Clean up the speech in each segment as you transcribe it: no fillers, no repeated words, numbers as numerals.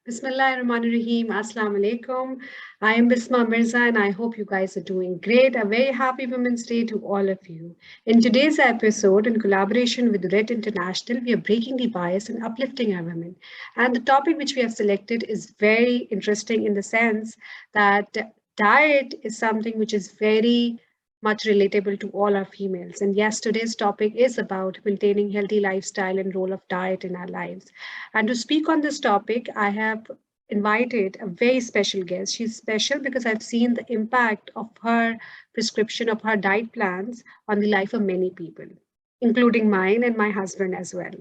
Bismillahirrahmanirrahim. Assalamu alaikum. I am Bisma Mirza and I hope you guys are doing great. A very happy Women's Day to all of you. In today's episode, in collaboration with Red International, we are breaking the bias and uplifting our women. And the topic which we have selected is very interesting in the sense that diet is something which is very much relatable to all our females. And yes, today's topic is about maintaining healthy lifestyle and role of diet in our lives. And to speak on this topic, I have invited a very special guest. She's special because I've seen the impact of her prescription of her diet plans on the life of many people, including mine and my husband as well.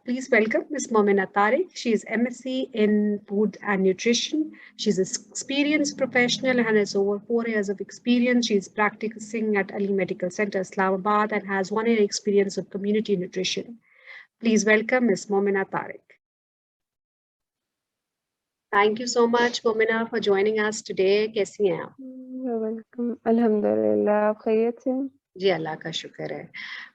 Please welcome Ms. Momina Tariq. She is MSc in Food and Nutrition. She's an experienced professional and has over 4 years of experience. She's practicing at Ali Medical Center, Islamabad, and has 1 year experience of community nutrition. Please welcome Ms. Momina Tariq. Thank you so much, Momina, for joining us today. कैसी हैं आप? You're welcome. अल्हम्दुलिल्लाह, आप खैरियत से हैं? जी अल्लाह का शुक्र है।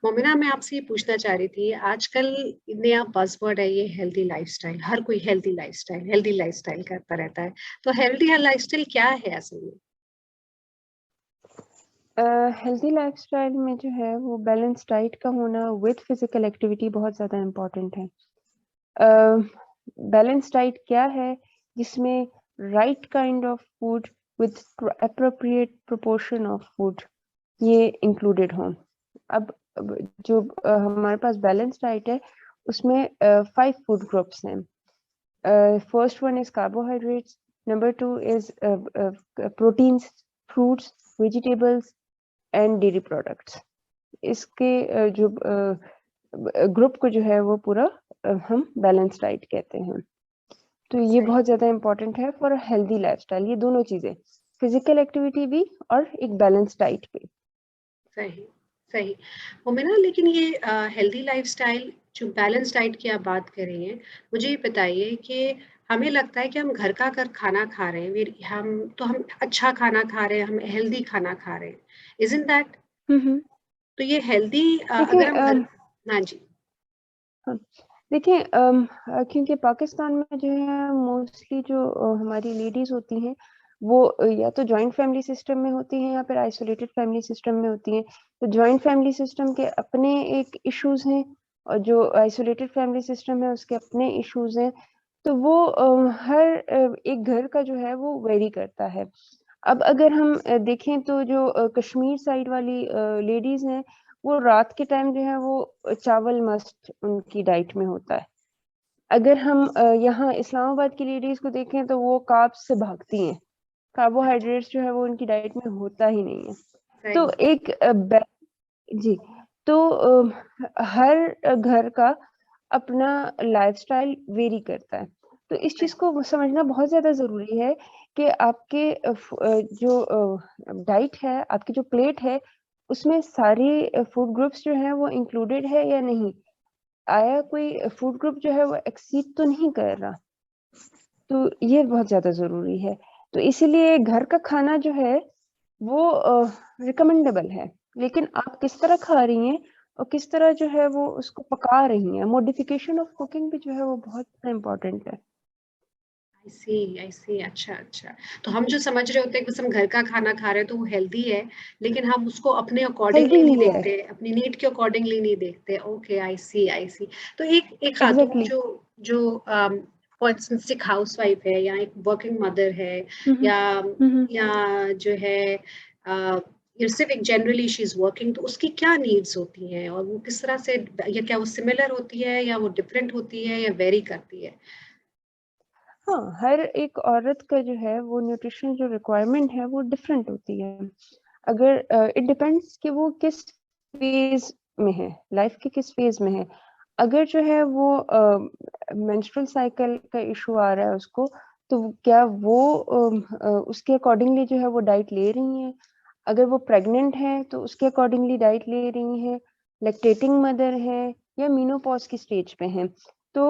मोमिना, मैं आपसे ये पूछना चाह रही थी, आजकल नया बज़वर्ड है ये हेल्दी लाइफस्टाइल। हर कोई हेल्दी लाइफस्टाइल करता रहता है। तो हेल्दी लाइफस्टाइल क्या है असल में? हेल्दी लाइफस्टाइल में जो है वो बैलेंस डाइट का होना विद फिजिकल एक्टिविटी बहुत ज़्यादा इम्पोर्टेंट है। बैलेंस डाइट क्या है? जिसमें right kind of food with appropriate proportion of food ये इंक्लूडेड हो। अब जो हमारे पास बैलेंस डाइट है उसमें 5 फूड ग्रुप्स हैं। First one is carbohydrates, number 2 is proteins, fruits, vegetables and dairy products. इसके जो ग्रुप को जो है वो पूरा हम बैलेंस डाइट कहते हैं। तो ये बहुत ज़्यादा इम्पोर्टेंट है फॉर हेल्दी लाइफस्टाइल। ये दोनों चीज़ें, फिजिकल एक्टिविटी भी और एक बैलेंस डाइट भी। सही मोमिना, लेकिन ये हेल्दी लाइफस्टाइल जो बैलेंस डाइट की आप बात कर रही हैं, मुझे ये बताइए कि हमें लगता है कि हम घर का खाना खा रहे हैं, हम अच्छा खाना खा रहे हैं, हम हेल्दी खाना खा रहे हैं, इजंट दैट? तो ये हेल्दी अगर हम घर, हाँ जी, देखिए क्योंकि पाकिस्तान में जो है मोस्टली जो हमारी लेडीज होती हैं वो या तो जॉइंट फैमिली सिस्टम में होती हैं या फिर आइसोलेटेड फैमिली सिस्टम में होती हैं। तो जॉइंट फैमिली सिस्टम के अपने एक इश्यूज हैं और जो आइसोलेटेड फैमिली सिस्टम है उसके अपने इश्यूज हैं। तो वो हर एक घर का जो है वो वेरी करता है। अब अगर हम देखें तो जो कश्मीर साइड वाली लेडीज हैं वो रात के टाइम जो है वो चावल मस्ट उनकी डाइट में होता है। अगर हम यहाँ इस्लामाबाद की लेडीज को देखें तो वो कार्ब्स से भागती हैं, कार्बोहाइड्रेट्स जो है वो उनकी डाइट में होता ही नहीं है। तो एक जी, तो हर घर का अपना लाइफस्टाइल वेरी करता है। तो इस चीज को समझना बहुत ज्यादा जरूरी है कि आपके जो डाइट है, आपकी जो प्लेट है, उसमें सारे फूड ग्रुप्स जो है वो इंक्लूडेड है या नहीं। आया कोई फूड ग्रुप जो है वो एक्सीड तो नहीं कर रहा। तो ये बहुत ज्यादा जरूरी है। तो इसीलिए घर का खाना जो है वो रिकमेंडेबल है, लेकिन आप किस तरह खा रही हैं और किस तरह जो है वो उसको पका रही हैं, मॉडिफिकेशन ऑफ कुकिंग भी जो है वो बहुत इम्पोर्टेंट है। आई सी। अच्छा। तो हम जो समझ रहे होते हैं कि बस हम घर का खाना खा रहे हैं तो वो हेल्दी है, लेकिन हम उसको अपने अकॉर्डिंगली नहीं देखते, अपनी नीड के अकॉर्डिंगली नहीं देखते। ओके, आई सी। तो एक खातून जो फॉर इंस्टेंस एक हाउस वाइफ है या एक वर्किंग मदर है या जो है सिर्फ एक जनरली शी इज वर्किंग, तो उसकी क्या नीड्स होती हैं और वो किस तरह से, या क्या वो सिमिलर होती है या वो डिफरेंट होती है या वेरी करती है? हाँ, हर एक औरत का जो है वो न्यूट्रिशन जो रिक्वायरमेंट है वो डिफरेंट होती है। अगर इट डिपेंड्स कि वो किस फेज में है, लाइफ के किस फेज में है। अगर जो है वो मेंस्ट्रुअल साइकिल का इशू आ रहा है उसको, तो क्या वो उसके अकॉर्डिंगली जो है वो डाइट ले रही हैं। अगर वो प्रेग्नेंट है तो उसके अकॉर्डिंगली डाइट ले रही हैं, लैक्टेटिंग मदर है या मीनोपॉज की स्टेज पे हैं। तो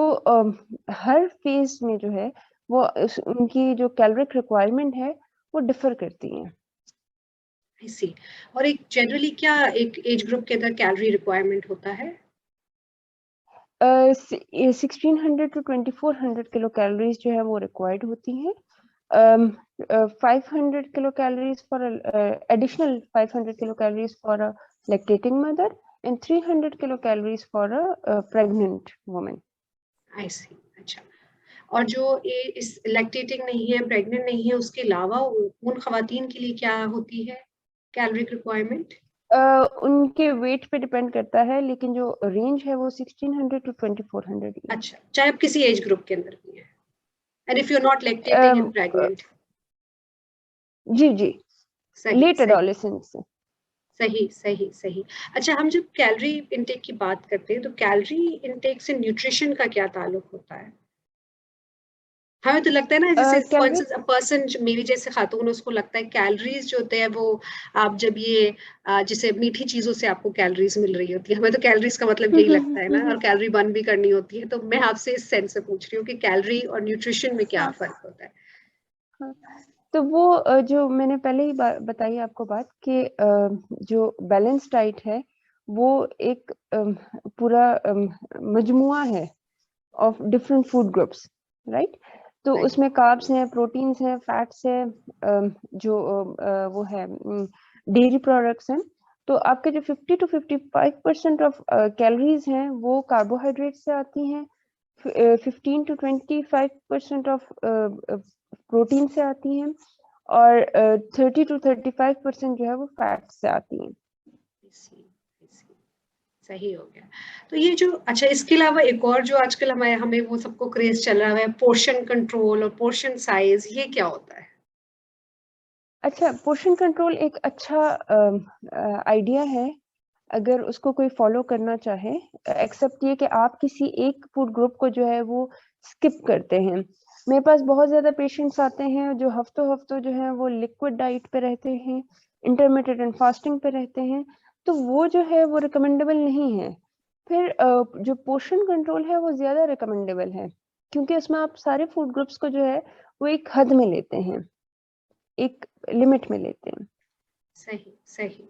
हर फेज में जो है वो उनकी जो कैलोरिक रिक्वायरमेंट है वो डिफर करती हैं। आई सी। और एक जनरली क्या एक एज ग्रुप के अंदर कैलोरी रिक्वायरमेंट होता है? 1600 to 2400 किलो कैलोरीज जो है वो रिक्वायर्ड होती हैं. 500 kilo calories for additional 500 kilo calories for a lactating mother and 300 kilo calories for a pregnant woman. I see. अच्छा, और जो ये इस लैक्टेटिंग नहीं है, प्रेग्नेंट नहीं है, उसके अलावा उन खवातीन के लिए क्या होती है कैलोरिक रिक्वायरमेंट? उनके वेट पे डिपेंड करता है, लेकिन जो रेंज है वो 1600 टू 2400 ही है. अच्छा, चाहे आप किसी एज ग्रुप के अंदर भी है, and if you are not lactating and pregnant. जी जी, सही लेट सही एडोलेसेंस. सही सही सही. अच्छा, हम जब कैलोरी इनटेक की बात करते हैं तो कैलोरी इनटेक से न्यूट्रिशन का क्या ताल्लुक होता है? हमें तो लगता है ना, जैसे for calorie instance a person, मेरी जैसे खातून, उसको लगता है कैलोरीज जो होते हैं वो आप जब ये जैसे मीठी चीजों से आपको कैलोरीज मिल रही होती है, हमें तो कैलोरीज का मतलब यही लगता है ना, और कैलोरी बर्न भी करनी होती है. तो मैं आपसे इस सेंस से पूछ रही हूँ कि कैलोरी और न्यूट्रिशन में क्या हाँ, फर्क होता है? हाँ. तो वो जो मैंने पहले ही बताई आपको बात कि जो बैलेंस डाइट है वो एक पूरा मजमुआ है of different food groups, right. तो राइट. उसमें कार्ब्स हैं, प्रोटीन्स हैं, फैट्स हैं, जो वो है डेयरी प्रोडक्ट्स हैं. तो आपके जो 50 to 55% ऑफ कैलोरीज हैं वो कार्बोहाइड्रेट से आती हैं. 15 to 25% ऑफ प्रोटीन से आती हैं, और 30 to 35% जो है वो फैट से आती हैं. सही हो गया. तो ये जो, अच्छा, इसके अलावा एक और जो आजकल हमें हमें वो सबको क्रेज चल रहा है, पोर्शन कंट्रोल और पोर्शन साइज, ये क्या होता है? अच्छा, पोर्शन कंट्रोल एक अच्छा आइडिया है अगर उसको कोई फॉलो करना चाहे, एक्सेप्ट ये कि आप किसी एक फूड ग्रुप को जो है वो स्किप करते हैं. मेरे पास बहुत ज्यादा पेशेंट्स आते हैं जो हफ्तों हफ्तों जो है वो लिक्विड डाइट पे रहते हैं, इंटरमिटेंट फास्टिंग पे रहते हैं. तो वो जो है वो रिकमेंडेबल नहीं है. फिर जो पोर्शन कंट्रोल है वो ज्यादा रिकमेंडेबल है, क्योंकि उसमें आप सारे फूड ग्रुप्स को जो है वो एक हद में लेते हैं, एक लिमिट में लेते हैं. सही सही.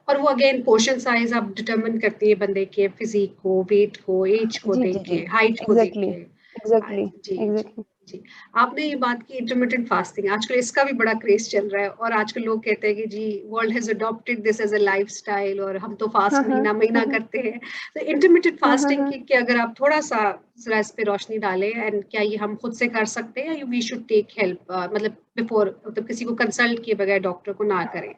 और वो अगेन पोर्शन साइज आप डिटरमिन करती है बंदे के फिजिक को, वेट को, एज को जी देख जी जी, के, हाइट को देख एग्जैक्टली के. एग्जैक्टली जी जी एग्जैक्टली. जी. आपने ये बात की इंटरमिटेंट फास्टिंग, आजकल इसका भी बड़ा क्रेज चल रहा है, और आजकल लोग कहते हैं कि जी world has adopted this as a lifestyle, और हम तो हाँ फास्ट हाँ महीना हाँ महीना हाँ करते हैं. तो इंटरमिटेंट हाँ हाँ फास्टिंग हाँ. की अगर आप थोड़ा सा जरा इस पे रोशनी डालें, एंड क्या ये हम खुद से कर सकते हैं, या वी शुड टेक हेल्प, मतलब बिफोर, मतलब किसी को कंसल्ट किए बगैर डॉक्टर को ना करें?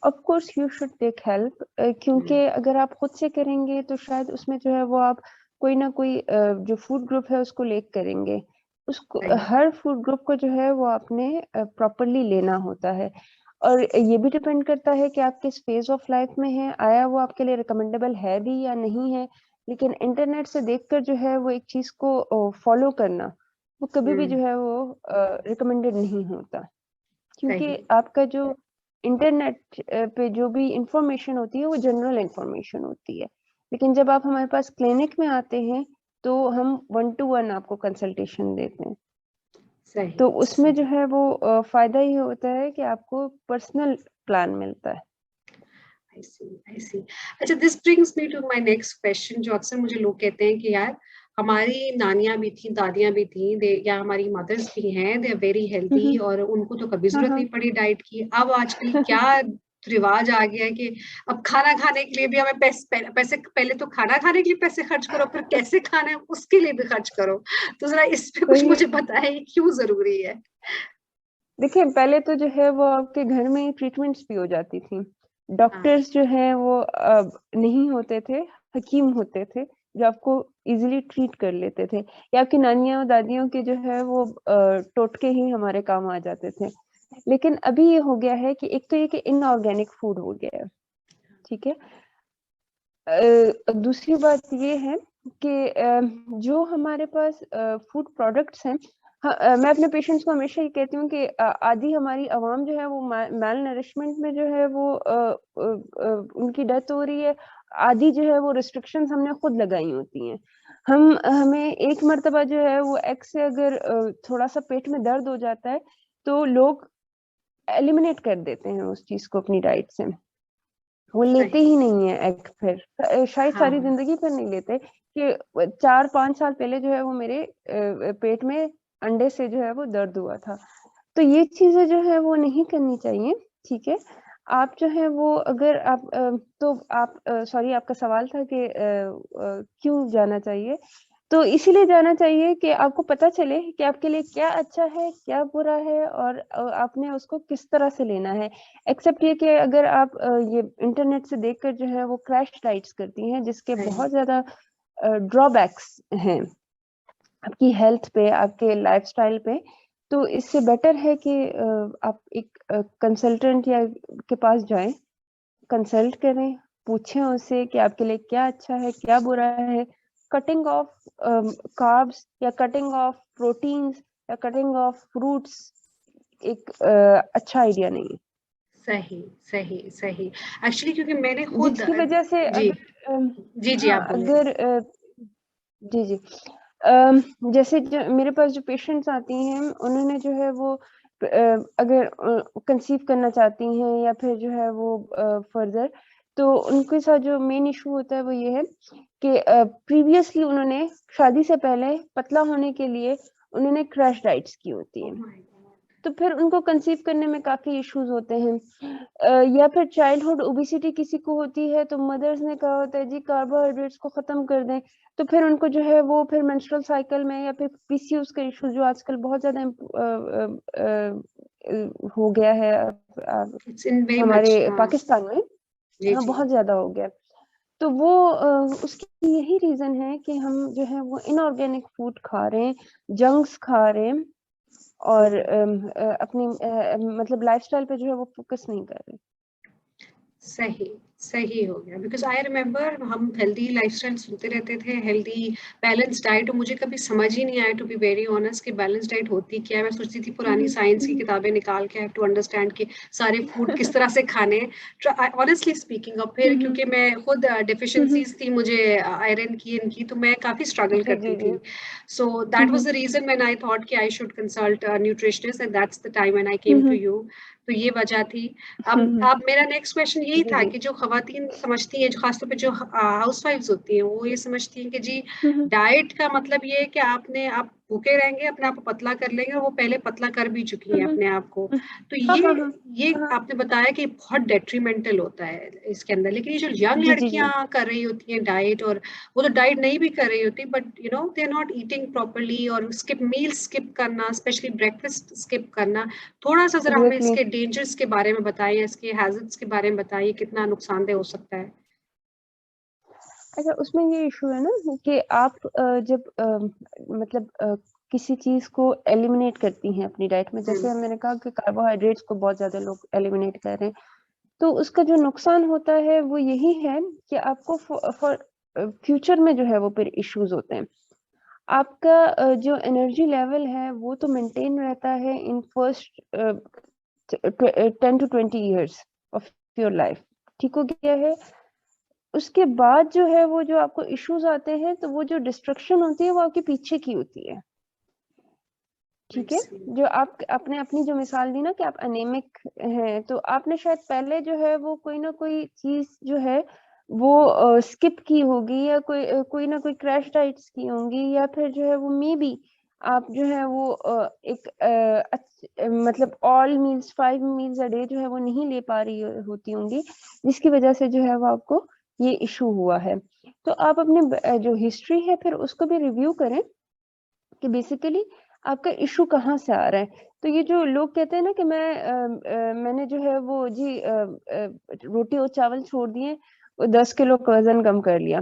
Of course you should take help, क्योंकि अगर आप खुद से करेंगे तो शायद उसमें जो है वो आप कोई ना कोई जो फूड ग्रुप है उसको लेक करेंगे. उसको सही हर फूड ग्रुप को जो है वो आपने प्रॉपरली लेना होता है. और ये भी डिपेंड करता है कि आप किस फेज ऑफ लाइफ में हैं, आया वो आपके लिए रिकमेंडेबल है भी या नहीं है. लेकिन इंटरनेट से देखकर जो है वो एक चीज को फॉलो करना वो कभी भी जो है वो रिकमेंडेड नहीं होता, क्योंकि सही आपका जो इंटरनेट पे जो भी इंफॉर्मेशन होती है वो जनरल इंफॉर्मेशन होती है. लेकिन जब आप हमारे पास क्लिनिक में आते हैं तो हम 1-to-1 आपको कंसल्टेशन देते हैं. सही तो उसमें जो सही. है वो फायदा ये होता है कि आपको पर्सनल प्लान मिलता है. I see, I see. अच्छा, this brings me to my next question, जो अक्सर मुझे लोग कहते हैं कि यार हमारी नानियां भी थी, दादियां भी थी, या हमारी मदर्स भी हैं, दे आर वेरी हेल्दी, हम्म, और उनको तो कभी हाँ जरूरत हाँ. नहीं पड़ी डाइट की. अब आजकल क्या रिवाज आ गया है कि अब खाना खाने के लिए भी हमें पैसे पहले तो खाना खाने के लिए पैसे खर्च करो, फिर कैसे खाना है उसके लिए भी खर्च करो. तो जरा इस पे कुछ वही, मुझे बताएं, क्यों जरूरी है? देखिए पहले तो जो है वो आपके घर में ट्रीटमेंट्स भी हो जाती थी. हाँ. डॉक्टर्स जो है वो नहीं होते थे, हकीम होते थे जो आपको इजीली ट्रीट कर लेते थे, या आपकी नानियां और दादियों के जो है वो टोटके ही हमारे काम आ जाते थे. लेकिन अभी ये हो गया है कि एक तो ये कि इनऑर्गेनिक फूड हो गया है, ठीक है. दूसरी बात ये है कि जो हमारे पास फूड प्रोडक्ट्स हैं, हाँ, मैं अपने पेशेंट्स को हमेशा ये कहती हूँ कि आधी हमारी आवाम जो है वो मैल नरिशमेंट में जो है वो उनकी डेथ हो रही है. आधी जो है वो रिस्ट्रिक्शंस हमने खुद लगाई होती हैं. हमें एक मर्तबा जो है वो एग से अगर थोड़ा सा पेट में दर्द हो जाता है तो लोग एलिमिनेट कर देते हैं उस चीज को अपनी डाइट से. वो लेते सही. ही नहीं है एग, फिर शायद सारी हाँ. जिंदगी पर नहीं लेते, कि 4-5 साल पहले जो है वो मेरे पेट में अंडे से जो है वो दर्द हुआ था। तो ये चीज़ें जो है वो नहीं करनी चाहिए, ठीक है? आप जो है वो अगर आप तो आप सॉरी आपका सवाल था कि क्यों जाना चाहिए? तो इसीलिए जाना चाहिए कि आपको पता चले कि आपके लिए क्या अच्छा है, क्या बुरा है और आपने उसको किस तरह से लेना है। एक्सेप्ट ये कि अगर आप ये इंटरनेट से देखकर जो है वो क्रैश डाइट्स करती हैं जिसके सही बहुत ज़्यादा ड्रॉबैक्स हैं आपकी हेल्थ पे, आपके लाइफ़स्टाइल पे, तो इससे बेटर है कि आप एक कंसल्टेंट या के पास जाएँ, कंसल्ट करें, पूछें उससे कि आपके लिए क्या अच्छा है, क्या बुरा है। कटिंग ऑफ कार्ब्स या कटिंग ऑफ प्रोटीन्स या कटिंग ऑफ फ्रूट्स एक अच्छा आइडिया नहीं है। सही सही सही। एक्चुअली क्योंकि मैंने खुद जिसकी वजह से जी अगर जी जी हाँ, आप बोले। अगर जी, जी। जैसे जो मेरे पास जो पेशेंट्स आती हैं, उन्होंने जो है वो अगर कंसीव करना चाहती हैं या फिर जो है वो फर्दर, तो उनके साथ जो मेन इश्यू होता है वो ये है कि प्रीवियसली उन्होंने शादी से पहले पतला होने के लिए उन्होंने क्रैश डाइट्स की होती ओह हैं। My God. तो फिर उनको कंसीव करने में काफ़ी इश्यूज़ होते हैं। या फिर चाइल्डहुड ओबेसिटी किसी को होती है तो मदर्स ने कहा होता है जी कार्बोहाइड्रेट्स को ख़त्म कर दें, तो फिर उनको जो है वो फिर मेंस्ट्रुअल साइकिल में या फिर पीसीओएस का इश्यू जो आजकल बहुत ज़्यादा हो गया है इट्स इन वेरी हमारे मच हाँ। पाकिस्तान में। जी हाँ, जी। बहुत ज़्यादा हो गया है। तो वो उसकी यही रीज़न है कि हम जो है वो इनऑर्गेनिक फूड खा रहे हैं, जंक्स खा रहे हैं और अपनी मतलब लाइफ़स्टाइल पे जो है वो फ़ोकस नहीं कर रहे। सही, सही हो गया बिकॉज़ आई रिमेंबर हम हेल्दी लाइफ़स्टाइल सुनते रहते थे, हेल्दी बैलेंस डाइट और मुझे कभी समझ ही नहीं आया टू बी वेरी ऑनेस्ट कि बैलेंस डाइट होती क्या है? मैं सोचती थी हुँ, पुरानी हुँ, साइंस की हुँ, किताबें निकाल के आई हैव टू अंडरस्टैंड कि सारे फूड किस तरह से खाने हैं। ऑनेस्टली स्पीकिंग और हुँ, फिर हुँ, क्योंकि मैं खुद हुँ, हुँ। डेफिशिएंसीज़ थी मुझे आयरन की, इनकी तो मैं काफ़ी स्ट्रगल जी, करती जी, जी। थी। So hmm, that was hmm, the reason when I thought कि I should consult a nutritionist and that's the time when I hmm, came to hmm, you. तो ये वजह थी। हुँ, हुँ। अब मेरा नेक्स्ट क्वेश्चन यही जी, था जी। कि जो खवातीन समझती हैं, जो खासतौर पे जो हाउसवाइफ्स होती हैं, वो ये समझती हैं कि जी हुँ, हुँ। डाइट का मतलब ये है कि आप भूखे रहेंगे, अपने आप को पतला कर लेंगे और वो पहले पतला कर भी चुकी हुँ, हैं हुँ, अपने आप को। हुँ। तो हाँ, हाँ, हाँ। ये हाँ, हाँ। आपने बताया कि बहुत डेट्रिमेंटल होता है इसके अंदर। लेकिन ये जो यंग जी, जी, जी। लड़कियाँ कर रही होती हैं डाइट और वो तो डाइट नहीं भी कर रही होती but you know they are not eating properly और मील स्किप करना, स्पेशली ब्रेकफास्ट स्किप करना। थोड़ा-सा ज़रा हमें एग्ज़ैक्टली। इसके डेंजर्स के बारे में बताइए, इसके हैज़ार्ड्स के बारे में बताइए, कितना नुकसानदेह हो सकता है? अच्छा उसमें ये इश्यू है ना कि आप जब मतलब किसी चीज़ को एलिमिनेट करती हैं अपनी डाइट में, हुँ, जैसे मैंने कहा कि कार्बोहाइड्रेट्स को बहुत ज़्यादा लोग एलिमिनेट कर रहे हैं, तो उसका जो नुकसान होता है वो यही है कि आपको फॉर फ्यूचर में जो है वो फिर इश्यूज़ होते हैं। आपका जो एनर्जी लेवल है वो तो मेंटेन रहता है in first 10 to 20 years of your life, ठीक हो गया है। उसके बाद जो है वो जो आपको इश्यूज आते हैं तो वो जो डिस्ट्रक्शन होती है वो आपके पीछे की होती है, आई ठीक है। सी। जो आप आपने अपनी जो मिसाल दी ना कि आप अनेमिक हैं, तो आपने शायद पहले जो है वो कोई ना कोई चीज जो है वो स्किप की होगी या कोई ना कोई क्रैश डाइट्स की होंगी या फिर जो है वो मे बी आप जो है वो एक मतलब all meals 5 meals a day जो है वो नहीं ले पा रही होती होंगी, जिसकी वजह से जो है वो आपको ये इशू हुआ है। तो आप अपने जो हिस्ट्री है फिर उसको भी रिव्यू करें कि बेसिकली आपका इशू कहाँ से आ रहा है। तो ये जो लोग कहते हैं ना कि मैंने जो है वो जी रोटी और चावल छोड़ दिए, 10 किलो का वज़न कम कर लिया।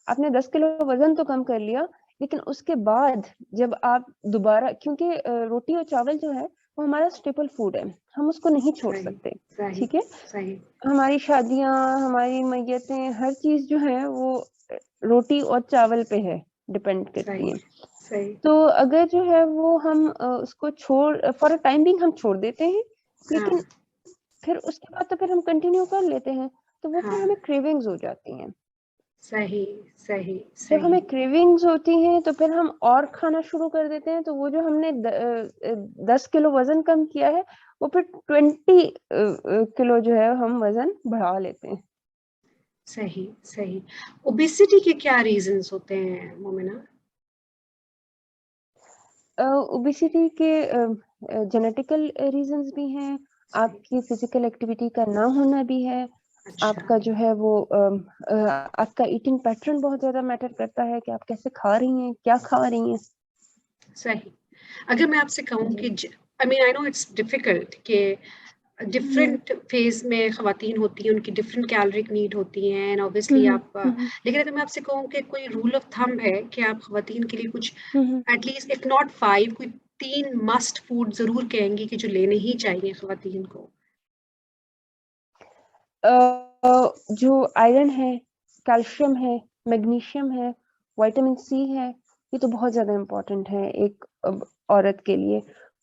आपने 10 किलो वज़न तो कम कर लिया, लेकिन उसके बाद जब आप दोबारा क्योंकि रोटी और चावल जो है, वो हमारा स्टेपल फूड है, हम उसको नहीं छोड़ सही, सकते, सही, ठीक है? सही। हमारी शादियाँ, हमारी मैय्यतें, हर चीज़ जो है वो रोटी और चावल पे है, डिपेंड करती सही, हैं। सही। तो अगर जो है वो हम उसको छोड़ फॉर अ टाइम बीइंग हम छोड़ देते हैं, हाँ, लेकिन फिर उसके बाद तो फिर हम कंटिन्यू कर लेते हैं, तो वो फिर हाँ। हमें क्रेविंग्स हो जाती हैं। सही, सही, जब सही। हमें क्रेविंग्स होती हैं तो फिर हम और खाना शुरू कर देते हैं, तो वो जो हमने 10 किलो वज़न कम किया है, वो फिर 20 किलो जो है हम वज़न बढ़ा लेते हैं। सही सही। ओबेसिटी के क्या रीजंस होते हैं मोमिना? ओबेसिटी के जेनेटिकल रीजंस भी हैं, आपकी फिजिकल एक्टिविटी का ना होना भी है, अच्छा, आपका जो है वो आपका ईटिंग पैटर्न बहुत ज्यादा मैटर करता है कि आप कैसे खा रही हैं, क्या खा रही हैं। सही। अगर मैं आपसे कहूँ जी। कि I mean I know it's difficult कि डिफरेंट फेज में खवातीन होती हैं, उनकी डिफरेंट कैलोरिक नीड होती हैं एंड ऑब्वियसली आप लेकिन अगर मैं आपसे कहूँ कि कोई रूल ऑफ थंब है कि आप खवातीन के लिए कुछ एटलीस्ट इफ नॉट 5 कोई 3 मस्ट फूड जरूर कहेंगी कि जो लेने ही चाहिए खवातीन को? जो आयरन है, कैल्शियम है, मैग्नीशियम है, विटामिन सी है, ये तो बहुत ज्यादा इम्पोर्टेंट है एक औरत के लिए।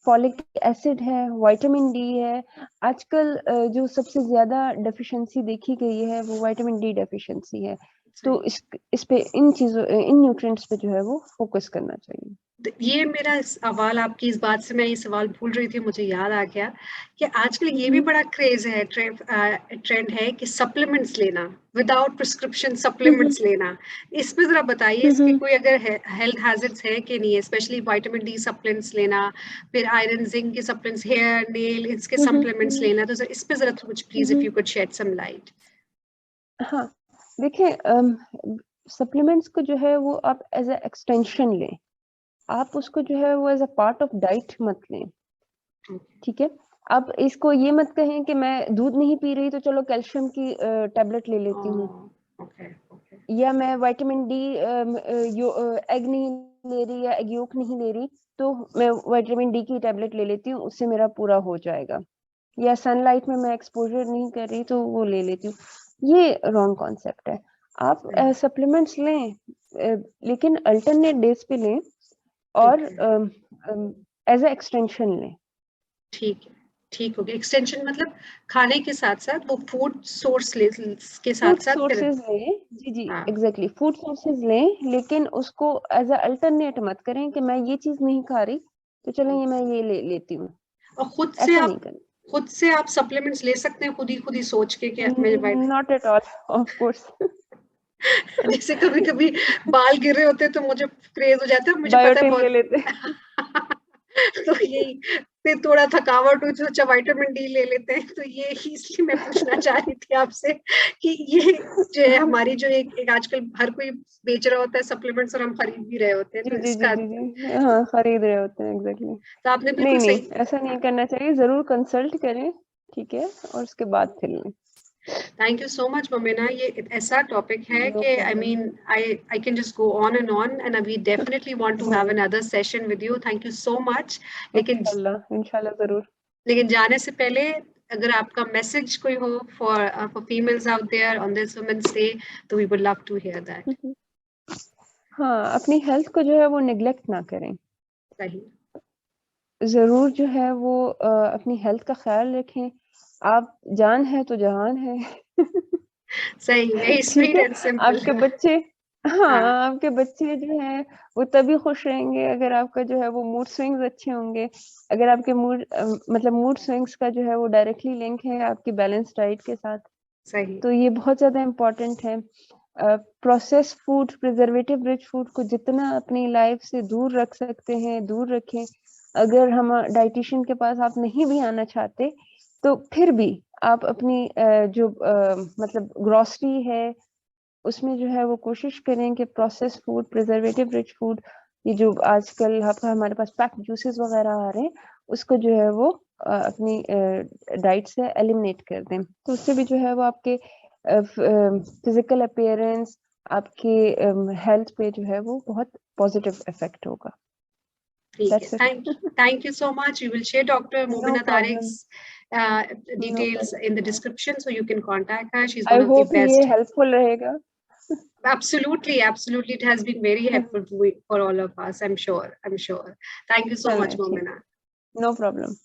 फॉलिक एसिड है, विटामिन डी है। आजकल जो सबसे ज्यादा डेफिशिएंसी देखी गई है वो विटामिन डी डेफिशिएंसी है, तो इस पे इन चीजों इन न्यूट्रिएंट्स पे जो है वो फोकस करना चाहिए। तो ये मेरा सवाल, आपकी इस बात से मैं ये सवाल भूल रही थी, मुझे याद आ गया कि आजकल ये भी बड़ा क्रेज है, ट्रेंड है कि सप्लीमेंट्स लेना, विदाउट प्रिस्क्रिप्शन सप्लीमेंट्स लेना। इस पे जरा बताइए इसके कोई अगर हेल्थ हैजर्ड्स है कि नहीं है, स्पेशली विटामिन डी सप्लीमेंट्स लेना, फिर आयरन जिंक के सप्लीमेंट्स, हेयर नेल इसके सप्लीमेंट्स लेना, तो इस पे जरा कुछ please if you could shed some light. हाँ, देखिए सप्लीमेंट्स को जो है वो आप एज ए एक्सटेंशन लें, आप उसको जो है वो as a part of diet मत लें, ठीक है। आप इसको ये मत कहें कि मैं दूध नहीं पी रही तो चलो कैल्शियम की टैबलेट ले लेती हूँ, ओके ओके। या मैं विटामिन डी एग नहीं ले रही या एग योक नहीं ले रही तो मैं विटामिन डी की टैबलेट ले लेती हूँ, उससे मेरा पूरा हो जाएगा, या सनलाइट में मैं एक्सपोजर नहीं कर रही तो वो ले लेती हूँ। ये रॉन्ग कॉन्सेप्ट है। आप सप्लीमेंट्स लें, लेकिन अल्टरनेट डेज पे लें और एज ए एक्सटेंशन लें। ठीक है, ठीक हो गया। एक्सटेंशन मतलब खाने के साथ-साथ वो फूड सोर्स के फूड साथ-साथ फिर सोर्सेज लें, जी हाँ, एग्जैक्टली फूड सोर्सेज लें, लेकिन उसको एज अ अल्टरनेट मत करें कि मैं ये चीज नहीं खा रही तो चलो ये मैं ये ले लेती हूँ, और ऐसा नहीं करना। खुद से आप सप्लीमेंट्स ले सकते हैं खुद ही सोच के कि मेरे white not at all, of course. जैसे कभी-कभी बाल गिर रहे होते हैं तो मुझे क्रेज हो जाता है, मुझे पता है बायोटिन ले बहुत लेते। तो यही फिर थोड़ा थकावट हुई तो सोचा विटामिन डी ले लेते हैं, तो ये इसलिए मैं पूछना चाह रही थी आपसे कि ये जो है हमारी जो एक आजकल हर कोई बेच रहा होता है सप्लीमेंट्स और हम खरीद भी रहे होते हैं, जी तो जी जी इसका जी जी, हाँ खरीद रहे होते हैं एग्जैक्टली। तो आपने नहीं बिल्कुल नहीं, सही। ऐसा नहीं करना चाहिए, जरूर कंसल्ट करें, ठीक है, और उसके बाद फिर लें। Thank you so much Momina, ये ऐसा टॉपिक है नो कि I problem. Mean I can just go on and we definitely want to have हाँ, another session with you. Thank you so much. लेकिन इंशाल्लाह इंशाल्लाह जरूर। जाने से पहले अगर आपका मैसेज कोई हो for females out there on this women's day, तो we would love to hear that. हाँ, अपनी हेल्थ को जो है वो निग्लेक्ट ना करें, सही जरूर जो है वो अपनी हेल्थ का ख्याल रखें। आप जान है तो जहान है। सही, वेरी ठीक स्वीट है, एंड सिंपल। आपके बच्चे, हाँ हाँ आपके बच्चे जो हैं वो तभी खुश रहेंगे अगर आपका जो है वो मूड स्विंग्स अच्छे होंगे, अगर आपके मतलब मूड स्विंग्स का जो है वो डायरेक्टली लिंक है आपकी बैलेंस डाइट के साथ, सही तो ये बहुत ज्यादा इम्पोर्टेंट है। Process food, preservative rich food को जितना अपनी लाइफ से दूर रख सकते हैं दूर रखें। अगर हम डाइटिशियन के पास आप नहीं भी आना चाहते तो फिर भी आप अपनी जो मतलब ग्रोसरी है उसमें जो है वो कोशिश करें कि process food, preservative rich food, ये जो आजकल आपका हमारे पास पैक्ड जूसेस वगैरह आ रहे हैं, उसको जो है वो अपनी डाइट से एलिमिनेट कर दें, तो उससे भी जो है वो आपके फिजिकल अपीयरेंस, आपके हेल्थ पे जो है वो बहुत पॉजिटिव इफेक्ट होगा। ठीक है। That's it. Thank you so much. We will share doctor no Momina problem, तारिक्स no details in the problem. description so you can contact her. She's I one of the hope ये best. Helpful रहेगा। Absolutely, absolutely. It has been very helpful for all of us. I'm sure. Thank you so चलें much, ठीक, Momina. No problem.